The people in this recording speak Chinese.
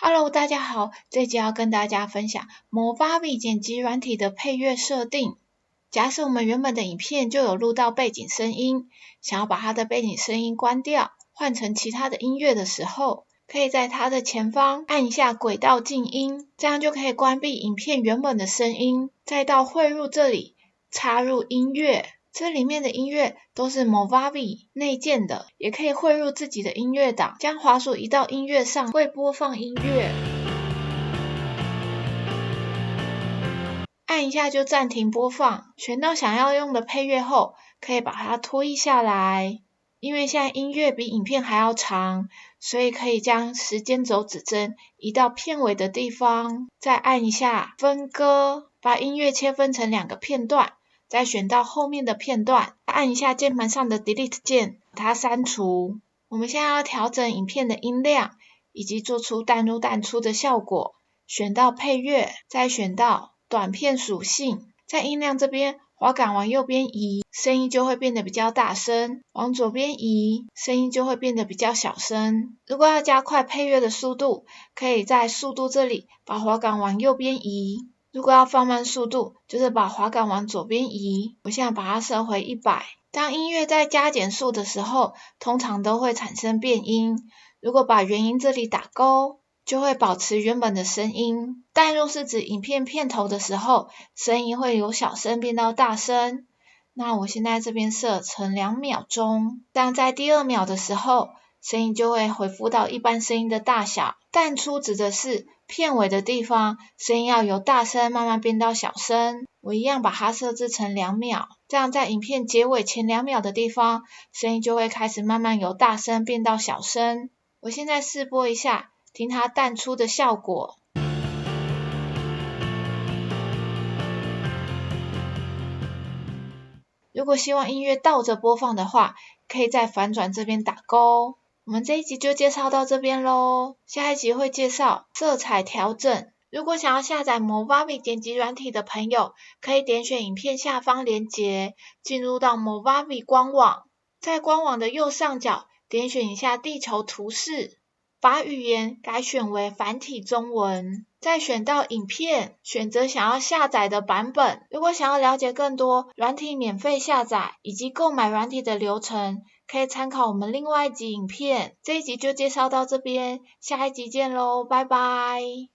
Hello， 大家好，这集要跟大家分享 Movavi 剪辑软体的配乐设定。假使我们原本的影片就有录到背景声音，想要把它的背景声音关掉，换成其他的音乐的时候，可以在它的前方按一下轨道静音，这样就可以关闭影片原本的声音，再到汇入这里插入音乐。这里面的音乐都是 Movavi 内建的，也可以汇入自己的音乐档，将滑鼠移到音乐上，会播放音乐。按一下就暂停播放，选到想要用的配乐后，可以把它拖移下来。因为现在音乐比影片还要长，所以可以将时间轴指针移到片尾的地方，再按一下分割，把音乐切分成2个片段。再选到后面的片段，按一下键盘上的 Delete 键，把它删除。我们现在要调整影片的音量，以及做出淡入淡出的效果。选到配乐，再选到短片属性，在音量这边滑杆往右边移，声音就会变得比较大声；往左边移，声音就会变得比较小声。如果要加快配乐的速度，可以在速度这里把滑杆往右边移。如果要放慢速度，就是把滑杆往左边移。我现在把它设回100。当音乐在加减速的时候，通常都会产生变音。如果把原音这里打勾，就会保持原本的声音。淡入是指影片片头的时候，声音会由小声变到大声。那我现在这边设成2秒钟，这样在第2秒的时候，声音就会恢复到一般声音的大小。淡出指的是片尾的地方，声音要由大声慢慢变到小声。我一样把它设置成2秒，这样在影片结尾前2秒的地方，声音就会开始慢慢由大声变到小声。我现在试播一下，听它淡出的效果。如果希望音乐倒着播放的话，可以在反转这边打勾。我们这一集就介绍到这边咯，下一集会介绍色彩调整。如果想要下载 Movavi 剪辑软体的朋友，可以点选影片下方连结，进入到 Movavi 官网。在官网的右上角，点选一下地球图示，把语言改选为繁体中文。再选到影片，选择想要下载的版本。如果想要了解更多软体免费下载以及购买软体的流程，可以参考我们另外一集影片。这一集就介绍到这边，下一集见咯，拜拜。